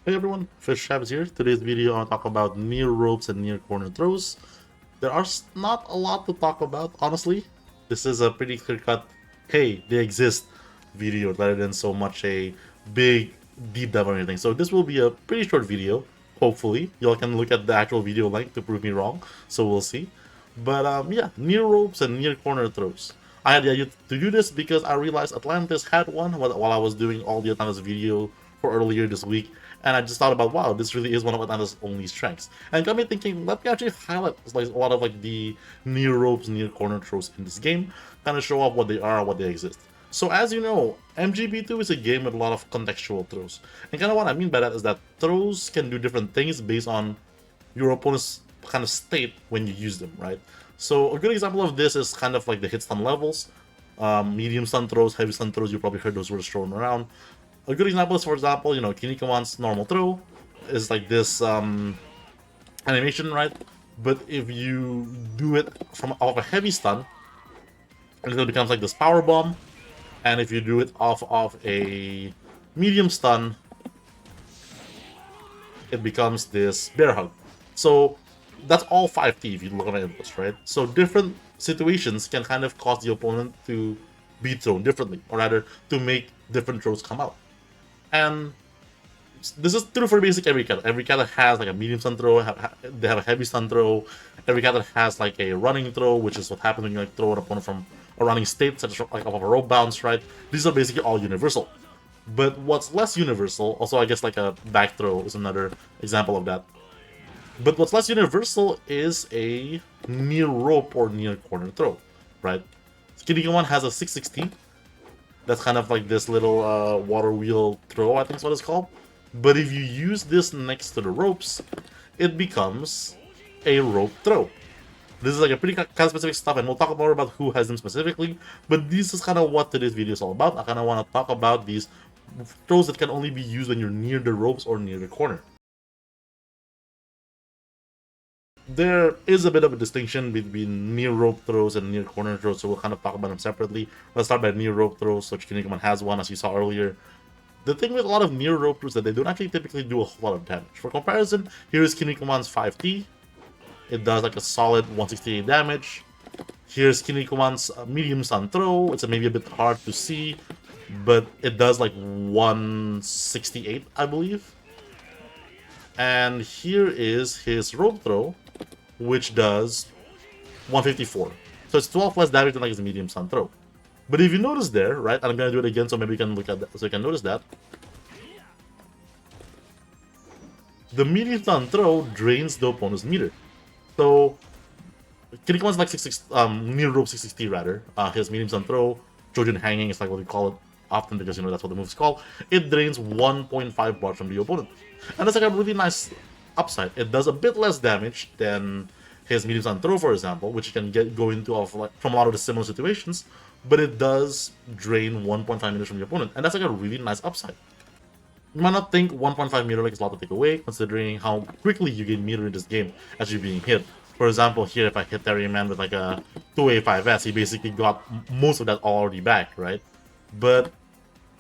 Hey everyone, Fish Shabs here. Today's video I want to talk about near ropes and near corner throws. There are not a lot to talk about, honestly. This is a pretty clear-cut, hey, they exist video rather than so much a big deep dive or anything. So this will be a pretty short video, hopefully. Y'all can look at the actual video link to prove me wrong, so we'll see. But yeah, near ropes and near corner throws. I had the idea to do this because I realized Atlantis had one while I was doing all the Atlantis video for earlier this week, and I just thought about, wow, this really is one of Atlantis' only strengths. And it got me thinking, let me actually highlight like a lot of like the near ropes, near corner throws in this game, kind of show off what they are, what they exist. So as you know, MGP2 is a game with a lot of contextual throws. And kind of what I mean by that is that throws can do different things based on your opponent's kind of state when you use them, right? So a good example of this is kind of like the hit stun levels. Medium stun throws, heavy stun throws, you probably heard those words thrown around. A good example is, for example, Kinnikuman's normal throw is like this animation, right? But if you do it from off a heavy stun, it becomes like this power bomb. And if you do it off of a medium stun, it becomes this bear hug. So that's all 5T if you look at my inputs, right? So different situations can kind of cause the opponent to be thrown differently, or rather, to make different throws come out. And this is true for basically every character. Every character has like a medium stun throw, they have a heavy stun throw. Every character has like a running throw, which is what happens when you like throw an opponent from a running state, such as like off of a rope bounce, right? These are basically all universal. But what's less universal, also I guess like a back throw is another example of that. But what's less universal is a near rope or near corner throw, right? Kinnikuman has a 660. That's kind of like this little water wheel throw, I think is what it's called. But if you use this next to the ropes, it becomes a rope throw. This is like a pretty kind of specific stuff, and we'll talk more about who has them specifically. But this is kind of what today's video is all about. I kind of want to talk about these throws that can only be used when you're near the ropes or near the corner. There is a bit of a distinction between near rope throws and near corner throws, so we'll kind of talk about them separately. Let's start by near rope throws. So Kinnikuman has one, as you saw earlier. The thing with a lot of near rope throws is that they don't actually typically do a whole lot of damage. For comparison, here is Kinnikuman's 5T. It does like a solid 168 damage. Here's Kinnikuman's medium stun throw. It's maybe a bit hard to see, but it does like 168, I believe. And here is his rope throw, which does 154. So it's 12 less damage than like his medium stun throw. But if you notice there, right, and I'm gonna do it again so maybe you can look at that, so you can notice that. The medium stun throw drains the opponent's meter. So Kinnikuman's like 66, near rope 660 rather. His medium stun throw, Trojan hanging is like what we call it often because that's what the move is called. It drains 1.5 bars from the opponent. And that's like a really nice upside. It does a bit less damage than his medium stun throw, for example, which you can go into from a lot of the similar situations, but it does drain 1.5 meters from the opponent, and that's like a really nice upside. You might not think 1.5 meter like is a lot to take away, considering how quickly you gain meter in this game as you're being hit. For example, here if I hit Terry Man with like a 2A5S, he basically got most of that already back, right? But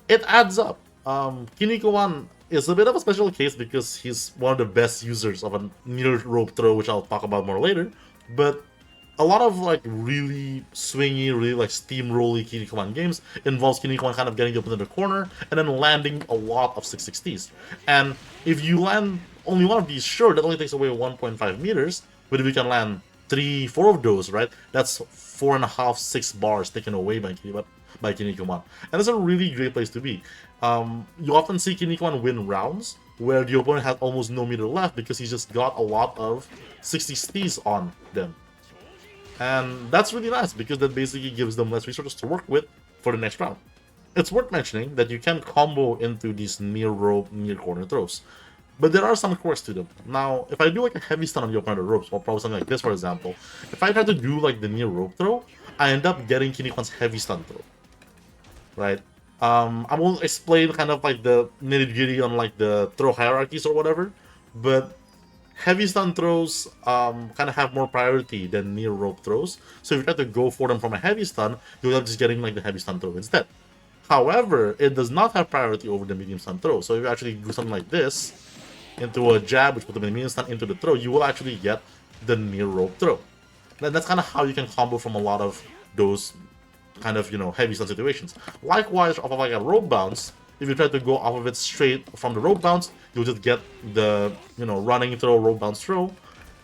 it adds up. Kinnikuman is a bit of a special case because he's one of the best users of a near rope throw, which I'll talk about more later. But a lot of like really swingy, really like steamrolly Kinnikuman games involves Kinnikuman kind of getting up into the corner and then landing a lot of 660s. And if you land only one of these, sure, that only takes away 1.5 meters. But if you can land 3-4 of those, right, that's 4.5, 6 bars taken away by Kinnikuman. And that's a really great place to be. You often see Kinnikuman win rounds where the opponent has almost no meter left because he's just got a lot of 60s on them. And that's really nice because that basically gives them less resources to work with for the next round. It's worth mentioning that you can combo into these near rope, near corner throws. But there are some quirks to them. Now, if I do like a heavy stun on the opponent ropes, or probably something like this, for example, if I try to do like the near rope throw, I end up getting Kinnikuman's heavy stun throw. Right? I won't explain kind of like the nitty-gritty on like the throw hierarchies or whatever, but heavy stun throws kind of have more priority than near rope throws. So if you try to go for them from a heavy stun, you'll end up just getting like the heavy stun throw instead. However, it does not have priority over the medium stun throw. So if you actually do something like this into a jab, which puts them in medium stun into the throw, you will actually get the near rope throw. That's kind of how you can combo from a lot of those kind of, heavy stun situations. Likewise, off of like a rope bounce, if you try to go off of it straight from the rope bounce, you'll just get the, running throw, rope bounce throw.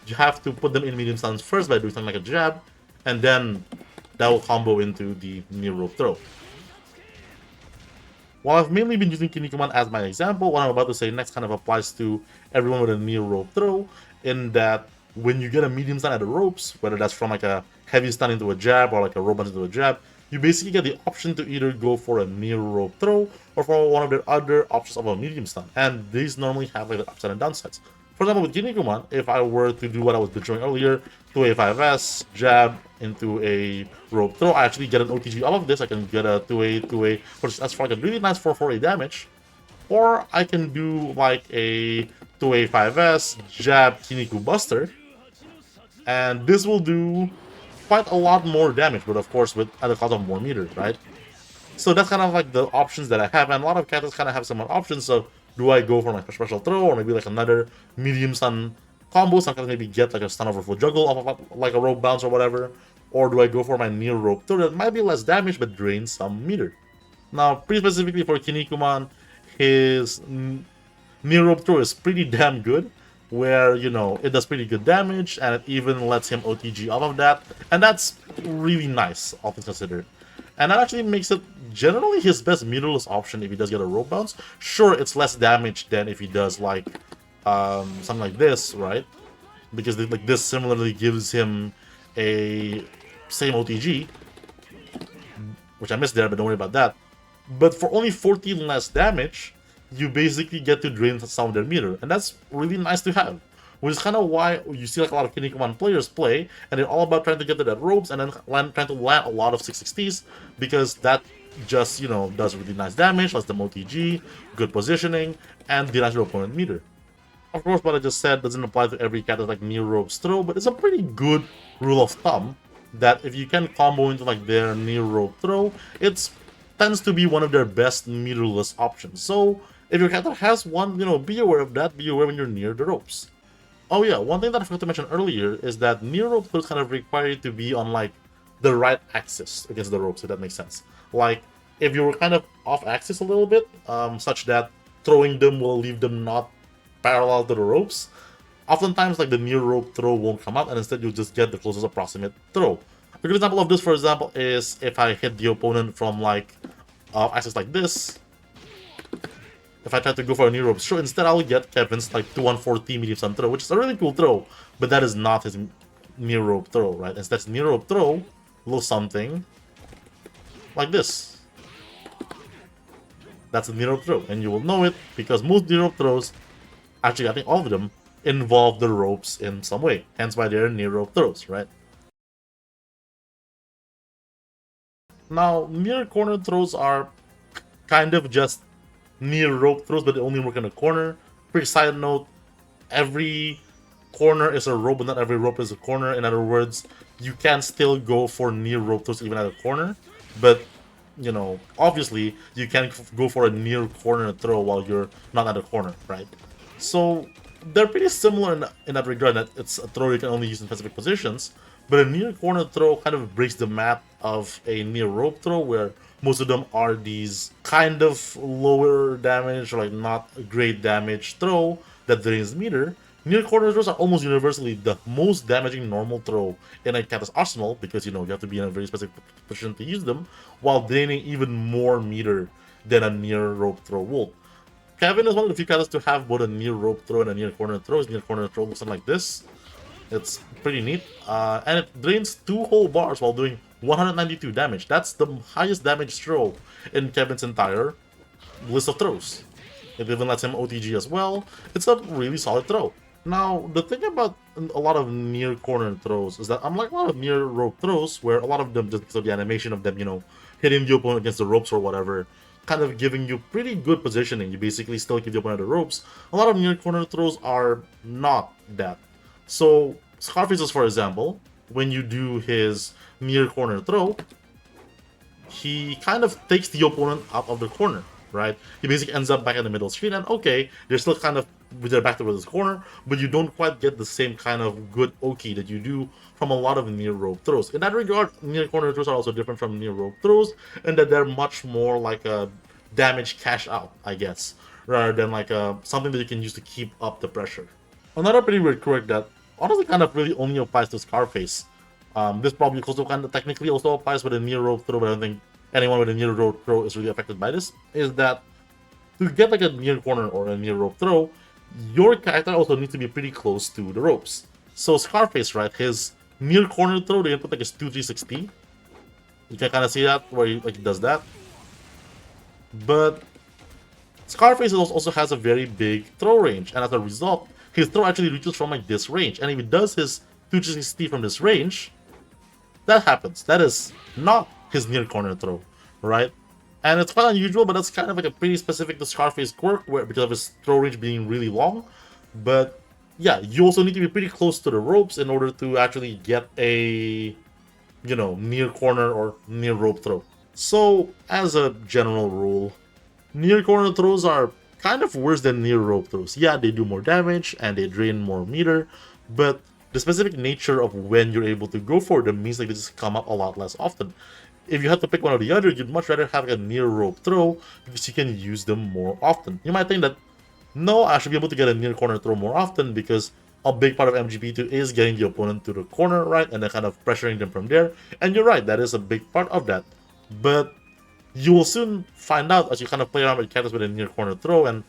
You have to put them in medium stuns first by doing something like a jab, and then that will combo into the near rope throw. While I've mainly been using Kinnikuman as my example, what I'm about to say next kind of applies to everyone with a near rope throw, in that when you get a medium stun at the ropes, whether that's from like a heavy stun into a jab or like a rope bounce into a jab, you basically get the option to either go for a near rope throw or for one of the other options of a medium stun. And these normally have like the upside and downsides. For example, with Kinnikuman, if I were to do what I was showing earlier, to a 5S, jab into a rope throw, I actually get an OTG off of this. I can get a 2A, which that's for like a really nice 4-4A damage. Or I can do like a 2A 5S, jab, Kinniku Buster. And this will do quite a lot more damage, but of course at the cost of more meters, right? So that's kind of like the options that I have, and a lot of characters kind of have similar options. So do I go for like a special throw, or maybe like another medium stun combo? Sometimes maybe get like a stun over full juggle off of like a rope bounce or whatever. Or do I go for my near rope throw that might be less damage but drains some meter? Now, pretty specifically for Kinnikuman, his near rope throw is pretty damn good, where, it does pretty good damage, and it even lets him OTG off of that, and that's really nice, all things considered. And that actually makes it generally his best meterless option if he does get a rope bounce. Sure, it's less damage than if he does like something like this, right? Because like this similarly gives him a same OTG, which I missed there, but don't worry about that. But for only 14 less damage, you basically get to drain some of their meter, and that's really nice to have. Which is kind of why you see like a lot of Kinnikuman players play, and they're all about trying to get to that ropes and then trying to land a lot of 660s, because that just, does really nice damage, lets them OTG, good positioning, and denies your opponent meter. Of course, what I just said doesn't apply to every character like near ropes throw, but it's a pretty good rule of thumb that if you can combo into like their near rope throw, it tends to be one of their best meterless options. So if your character has one, be aware of that, be aware when you're near the ropes. Oh yeah, one thing that I forgot to mention earlier is that near rope throws kind of require you to be on like the right axis against the ropes, if that makes sense. Like if you were kind of off axis a little bit, such that throwing them will leave them not parallel to the ropes, oftentimes like the near rope throw won't come out, and instead you'll just get the closest approximate throw. A good example of this, for example, is if I hit the opponent from like axis like this. If I try to go for a near rope throw, instead I'll get Kevin's like 2-1-4T medium stun throw, which is a really cool throw, but that is not his near rope throw, right? Instead, his near rope throw will something like this. That's a near rope throw, and you will know it because most near rope throws, actually I think all of them, involve the ropes in some way, hence why they're near rope throws, right? Now, near corner throws are kind of just near rope throws, but they only work in a corner. Quick side note, every corner is a rope, but not every rope is a corner. In other words, you can still go for near rope throws even at a corner, but obviously you can go for a near corner throw while you're not at a corner, right? So they're pretty similar in that regard, that it's a throw you can only use in specific positions, but a near corner throw kind of breaks the map of a near rope throw, where most of them are these kind of lower damage or like not great damage throw that drains meter. Near corner throws are almost universally the most damaging normal throw in a character's arsenal, because you have to be in a very specific position to use them, while draining even more meter than a near rope throw would. Kevin is one of the few characters to have both a near rope throw and a near corner throw. His near corner throw looks something like this. It's pretty neat, and it drains 2 whole bars while doing 192 damage. That's the highest damage throw in Kevin's entire list of throws. It even lets him OTG as well. It's a really solid throw. Now, the thing about a lot of near corner throws is that unlike a lot of near rope throws, where a lot of them, just because of the animation of them, hitting the opponent against the ropes or whatever, kind of giving you pretty good positioning, you basically still keep the opponent at the ropes, a lot of near corner throws are not that. So, Scarface's, for example, when you do his near corner throw, he kind of takes the opponent out of the corner, right? He basically ends up back in the middle screen, and okay, they're still kind of with their back towards this corner, but you don't quite get the same kind of good Oki that you do from a lot of near rope throws. In that regard, near corner throws are also different from near rope throws, in that they're much more like a damage cash out, I guess, rather than like something that you can use to keep up the pressure. Another pretty weird quirk that honestly kind of really only applies to Scarface. This probably also kind of technically also applies with a near rope throw, but I don't think anyone with a near rope throw is really affected by this. Is that to get like a near corner or a near rope throw, your character also needs to be pretty close to the ropes. So Scarface, right, his near corner throw, they put like his 2-3-60. You can kind of see that where he like does that. But Scarface also has a very big throw range, and as a result, his throw actually reaches from like this range. And if he does his 2-3-60 from this range, that happens. That is not his near corner throw, right? And it's quite unusual, but that's kind of like a pretty specific to Scarface quirk because of his throw range being really long. But yeah, you also need to be pretty close to the ropes in order to actually get a, you know, near corner or near rope throw. So as a general rule, near corner throws are kind of worse than near rope throws. Yeah, they do more damage and they drain more meter, but the specific nature of when you're able to go for them means like they just come up a lot less often. If you have to pick one or the other, you'd much rather have a near rope throw because you can use them more often. You might think that, no, I should be able to get a near corner throw more often because a big part of MGP2 is getting the opponent to the corner, right? And then kind of pressuring them from there. And you're right, that is a big part of that. But you will soon find out as you kind of play around with characters with a near corner throw, and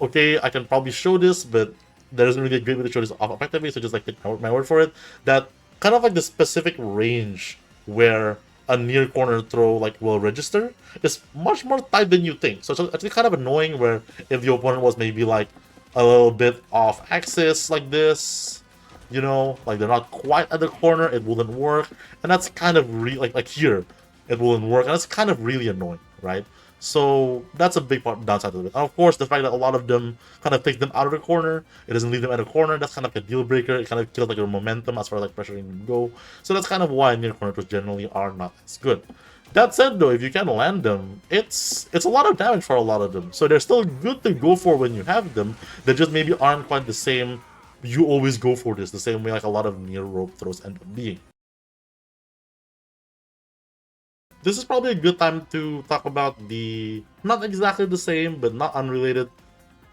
okay, I can probably show this, but there isn't really a great way to show this off effectively, so just like take my word for it, that kind of like the specific range where a near corner throw like will register is much more tight than you think. So it's actually kind of annoying where if the opponent was maybe like a little bit off axis like this, you know, like they're not quite at the corner, it wouldn't work. And that's kind of like here, it wouldn't work, and that's kind of really annoying, right? So that's a big part downside of it. And of course, the fact that a lot of them kind of take them out of the corner, it doesn't leave them at a corner, that's kind of like a deal breaker. It kind of kills like your momentum as far as like pressuring them go. So that's kind of why near corner throws generally are not as good. That said though, if you can land them, it's a lot of damage for a lot of them. So they're still good to go for when you have them. They just maybe aren't quite the same, you always go for this, the same way like a lot of near rope throws end up being. This is probably a good time to talk about the, not exactly the same, but not unrelated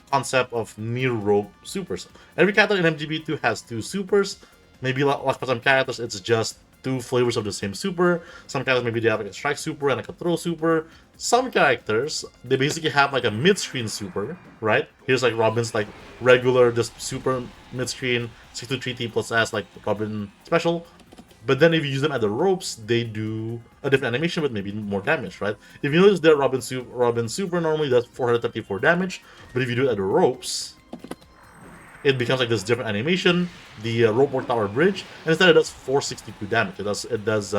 concept of near rope supers. Every character in MGP2 has two supers. Maybe like for some characters, it's just two flavors of the same super. Some characters, maybe they have like a strike super and like a throw super. Some characters, they basically have like a mid-screen super, right? Here's like Robin's like regular, just super mid-screen, 623T plus S, like Robin special. But then if you use them at the ropes, they do a different animation with maybe more damage, right? If you notice that Robin Super normally does 434 damage, but if you do it at the ropes, it becomes like this different animation, the rope or tower bridge, and instead it does 462 damage. It does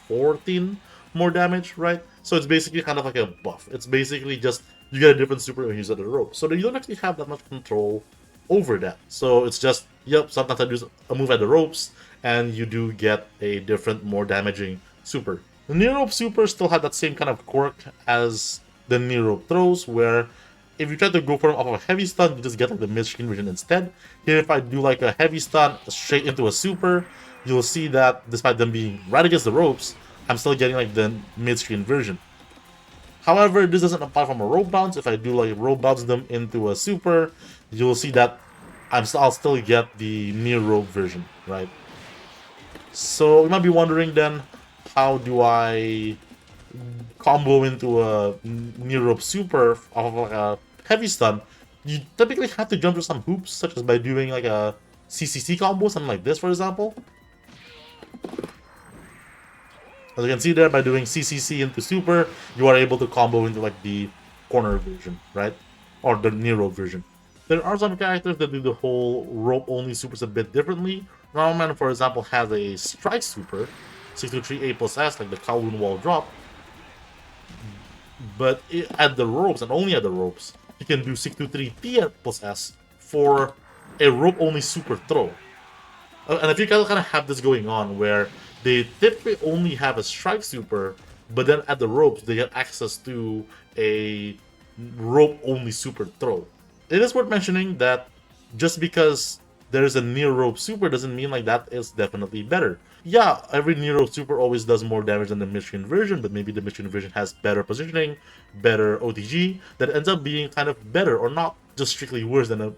14 more damage, right? So it's basically kind of like a buff. It's basically just you get a different super when you use it at the rope. So you don't actually have that much control over that. So it's just, yep, sometimes I do a move at the ropes, and you do get a different, more damaging super. The near rope super still had that same kind of quirk as the near rope throws, where if you try to go for them off of a heavy stun, you just get like the mid-screen version instead. Here, if I do like a heavy stun straight into a super, you'll see that despite them being right against the ropes, I'm still getting like the mid-screen version. However, this doesn't apply from a rope bounce. If I do like rope bounce them into a super, you'll see that I'll still get the near rope version, right? So you might be wondering then, how do I combo into a near rope super off of like a heavy stun? You typically have to jump through some hoops, such as by doing like a CCC combo, something like this, for example. As you can see there, by doing CCC into super, you are able to combo into like the corner version, right? Or the near rope version. There are some characters that do the whole rope-only supers a bit differently. Norman, for example, has a strike super, 623A plus S, like the Kowloon wall drop. But at the ropes, and only at the ropes, you can do 623T plus S for a rope-only super throw. And if you kind of have this going on, where they typically only have a strike super, but then at the ropes, they get access to a rope-only super throw. It is worth mentioning that just because there's a near rope super doesn't mean like that is definitely better. Yeah, every near rope super always does more damage than the mid-range version, but maybe the mid-range version has better positioning, better OTG, that ends up being kind of better or not just strictly worse than a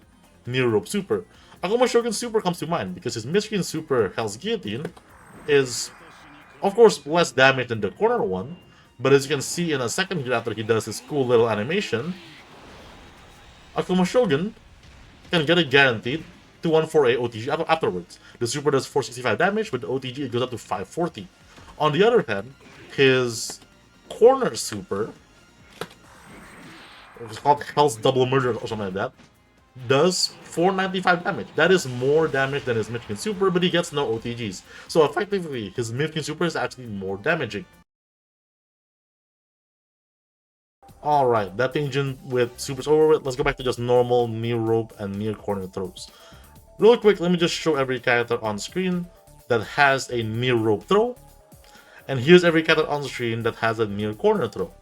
near rope super. Akuma Shogun Super comes to mind because his mid-range super Hell's Guillotine is, of course, less damage than the corner one, but as you can see in a second here after he does his cool little animation, Akuma Shogun can get it guaranteed to 148 OTG afterwards. The super does 465 damage, with the OTG it goes up to 540. On the other hand, his corner super, it's called Hell's Double Murder or something like that, does 495 damage. That is more damage than his Midkin super, but he gets no OTGs. So effectively, his Midkin super is actually more damaging. Alright, that tangent with supers over with. Let's go back to just normal near rope and near corner throws. Real quick, let me just show every character on screen that has a near rope throw. And here's every character on screen that has a near corner throw.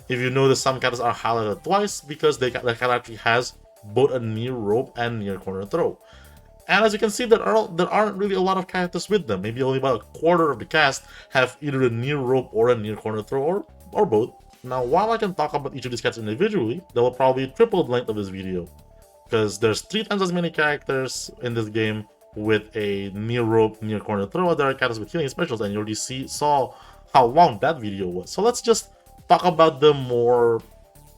If you notice, some characters are highlighted twice because the character actually has both a near rope and near corner throw. And as you can see, there aren't really a lot of characters with them. Maybe only about a quarter of the cast have either a near rope or a near corner throw, or both. Now, while I can talk about each of these characters individually, that will probably triple the length of this video, because there's 3 times as many characters in this game with a near rope, near corner throw. There are characters with healing specials, and you already saw how long that video was. So let's just talk about them more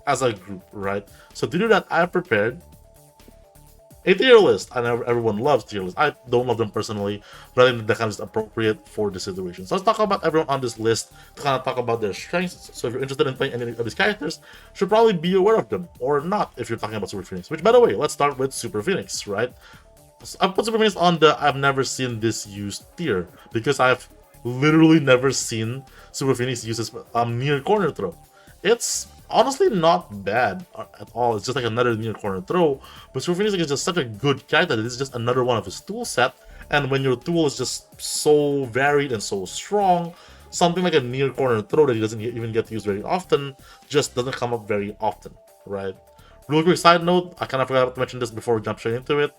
as a group, right? So to do that, I've prepared a tier list. I know everyone loves tier lists. I don't love them personally, but I think they're kind of just appropriate for the situation. So let's talk about everyone on this list to kind of talk about their strengths. So if you're interested in playing any of these characters, you should probably be aware of them, or not if you're talking about Super Phoenix. Which, by the way, let's start with Super Phoenix, right? So I put Super Phoenix on the I've never seen this used tier, because I've literally never seen Super Phoenix use this near corner throw. It's honestly not bad at all. It's just like another near corner throw, but Super Phoenix is just such a good character that it's just another one of his tool set. And when your tool is just so varied and so strong, something like a near corner throw that he doesn't even get to use very often just doesn't come up very often, right? Real quick side note, I kind of forgot to mention this before we jump straight into it.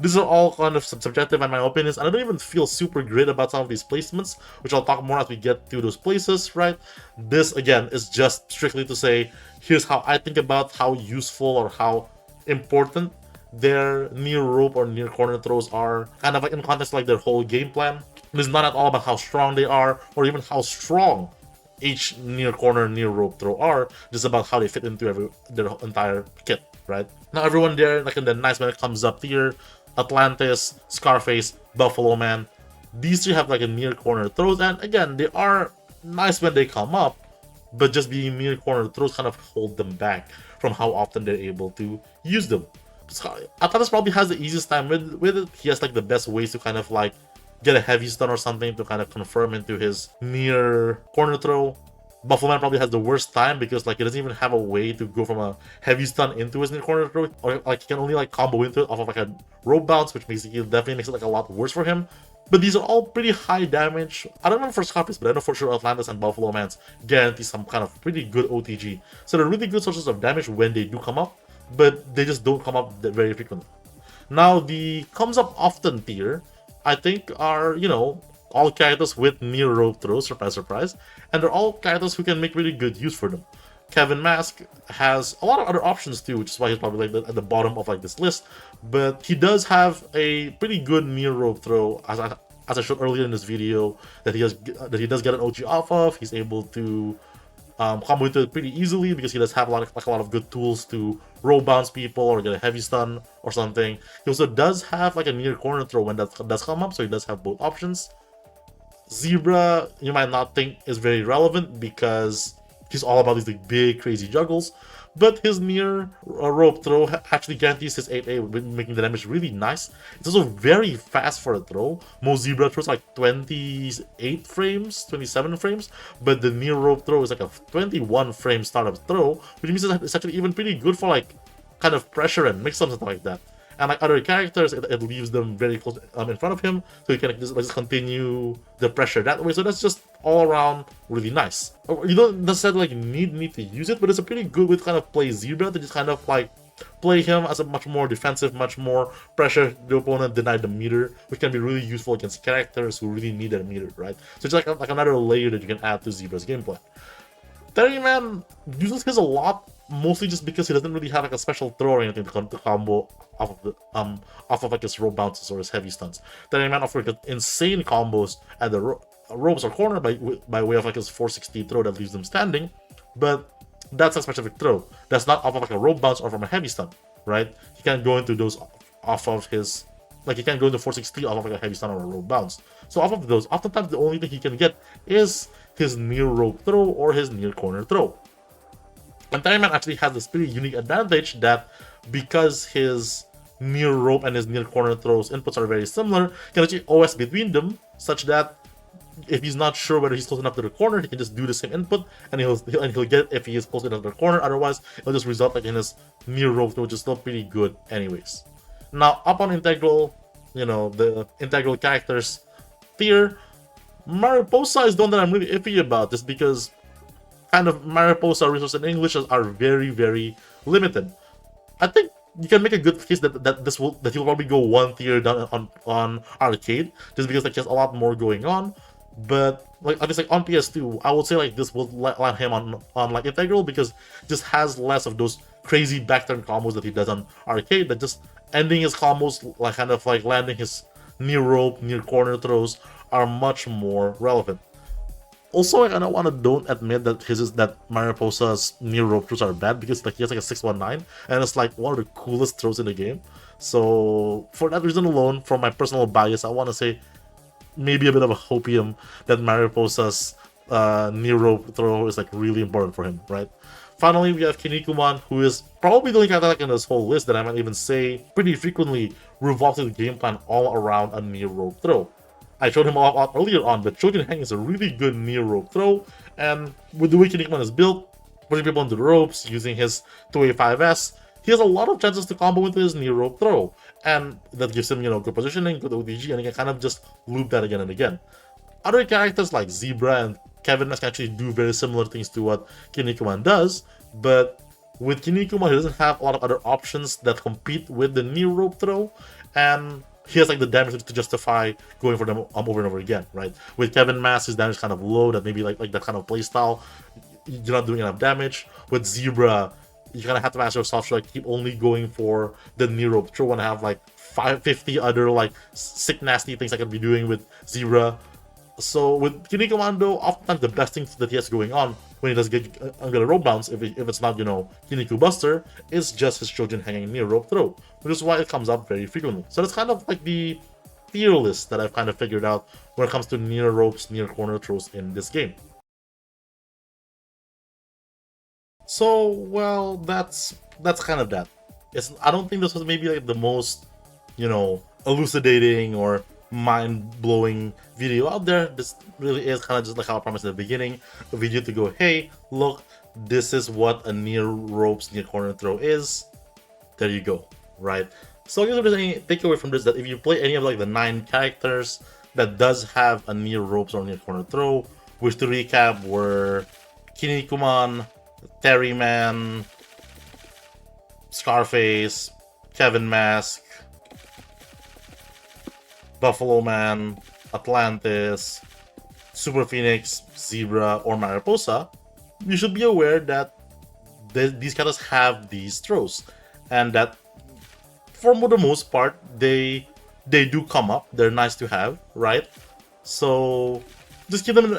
These are all kind of subjective in my opinions, and I don't even feel super great about some of these placements, which I'll talk more as we get to those places, right? This, again, is just strictly to say, here's how I think about how useful or how important their near rope or near corner throws are, kind of like in context like their whole game plan. It's not at all about how strong they are, or even how strong each near corner, near rope throw are, just about how they fit into their entire kit, right? Now everyone there, like in the nice when it comes up here, Atlantis, Scarface, Buffalo Man, these 3 have like a near corner throws, and again, they are nice when they come up, but just being near corner throws kind of hold them back from how often they're able to use them. Atlantis probably has the easiest time with it. He has like the best ways to kind of like get a heavy stun or something to kind of confirm into his near corner throw. Buffalo Man probably has the worst time because like he doesn't even have a way to go from a heavy stun into his near corner throw, or like he can only like combo into it off of like a rope bounce, which definitely makes it like a lot worse for him. But these are all pretty high damage. I don't know for Scarface, but I know for sure Atlantis and Buffalo Man's guarantee some kind of pretty good OTG. So they're really good sources of damage when they do come up, but they just don't come up very frequently. Now the comes up often tier, I think are, you know, all characters with near rope throws, surprise surprise, and they're all characters who can make really good use for them. Kevin Mask has a lot of other options too, which is why he's probably like at the bottom of like this list, but he does have a pretty good near rope throw, as I showed earlier in this video, that he does get an OG off of. He's able to combo into it pretty easily because he does have a lot of good tools to roll bounce people or get a heavy stun or something. He also does have like a near corner throw when that does come up, so he does have both options. Zebra, you might not think is very relevant because he's all about these like big crazy juggles, but his near rope throw actually guarantees his 8A, making the damage really nice. It's also very fast for a throw. Most Zebra throws like 28 frames, 27 frames, but the near rope throw is like a 21 frame startup throw, which means it's actually even pretty good for like kind of pressure and mix-ups and stuff like that. And like other characters, it leaves them very close in front of him, so he can just continue the pressure that way. So that's just all around really nice. You don't necessarily like need to use it, but it's a pretty good way to kind of play Zebra, to just kind of like play him as a much more defensive, much more pressure the opponent, deny the meter, which can be really useful against characters who really need that meter, right? So it's like another layer that you can add to Zebra's gameplay. Terryman uses his a lot, mostly just because he doesn't really have like a special throw or anything to combo off of like his rope bounces or his heavy stunts. Terryman offers like insane combos at the ropes or corner by way of like his 460 throw that leaves them standing, but that's a specific throw. That's not off of like a rope bounce or from a heavy stun, right? He can't go into those off of his, like he can't go into 460 off of like a heavy stun or a rope bounce. So off of those, oftentimes the only thing he can get is his near rope throw or his near corner throw. And Terryman actually has this pretty unique advantage that because his near rope and his near corner throws inputs are very similar, he can actually OS between them such that if he's not sure whether he's close enough to the corner, he can just do the same input and he'll get it if he is close enough to the corner. Otherwise, it'll just result like in his near rope throw, which is still pretty good anyways. Now, up on integral, you know, the integral characters tier, Mariposa is the one that I'm really iffy about, just because kind of Mariposa resources in English are very, very limited. I think you can make a good case that he'll probably go one tier down on arcade, just because like he has a lot more going on. But like obviously on PS2, I would say like this will land him on like integral, because it just has less of those crazy backturn combos that he does on arcade, that just ending his combos, like kind of like landing his near rope, near corner throws are much more relevant. Also, I don't admit that Mariposa's near rope throws are bad, because like he has like a 619 and it's like one of the coolest throws in the game. So for that reason alone, from my personal bias, I want to say maybe a bit of a hopium that Mariposa's near rope throw is like really important for him, right? Finally, we have Kinnikuman, who is probably the only character like in this whole list that I might even say pretty frequently revolves the game plan all around a near rope throw. I showed him a lot earlier on, but Chojin Hang is a really good near rope throw, and with the way Kinnikuman is built, putting people on the ropes, using his 2A5S, he has a lot of chances to combo into his near rope throw, and that gives him, you know, good positioning, good OTG, and he can kind of just loop that again and again. Other characters like Zebra and Kevin can actually do very similar things to what Kinnikuman does, but with Kinnikuman, he doesn't have a lot of other options that compete with the near rope throw, and he has like the damage to justify going for them over and over again, right? With Kevin Mass, his damage is kind of low, that maybe like that kind of playstyle, you're not doing enough damage. With Zebra, you kind of have to ask yourself, should I keep only going for the near rope throw when I have like 50 other like sick nasty things I could be doing with Zebra? So with Kinnikuman, oftentimes the best thing that he has going on when he does get a rope bounce, if it's not, you know, Kinniku Buster, is just his Chojin hanging near rope throw, which is why it comes up very frequently. So that's kind of like the tier list that I've kind of figured out when it comes to near ropes, near corner throws in this game. So, well, that's kind of that. I don't think this was maybe like the most, you know, elucidating or mind-blowing video out there. This really is kind of just like how I promised in the beginning, a video to go, hey, look, this is what a near ropes, near corner throw is. There you go, right? So I guess if there's any takeaway from this, that if you play any of like the 9 characters that does have a near ropes or near corner throw, which to recap were Kinnikuman, Terryman, Scarface, Kevin Mask, Buffalo Man, Atlantis, Super Phoenix, Zebra, or Mariposa, you should be aware that these characters have these throws, and that for the most part they do come up. They're nice to have, right? So just keep them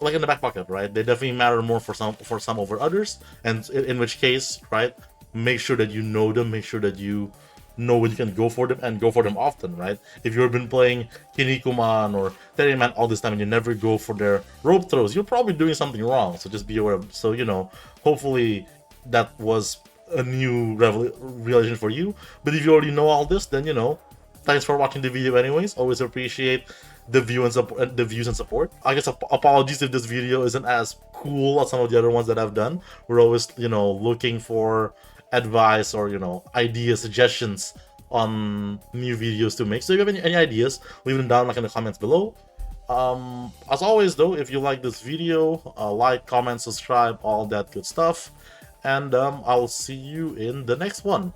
like in the back pocket, right? They definitely matter more for some over others, and in which case, right, make sure that you know them, make sure that you know when you can go for them, and go for them often, right? If you've been playing Kinnikuman or Terryman all this time and you never go for their rope throws, you're probably doing something wrong, so just be aware of. So, you know, hopefully that was a new revelation for you. But if you already know all this, then, you know, thanks for watching the video anyways. Always appreciate the views and support. I guess apologies if this video isn't as cool as some of the other ones that I've done. We're always, you know, looking for advice or, you know, ideas, suggestions on new videos to make. So if you have any ideas, leave them down like in the comments below. As always though, if you like this video, like, comment, subscribe, all that good stuff, and I'll see you in the next one.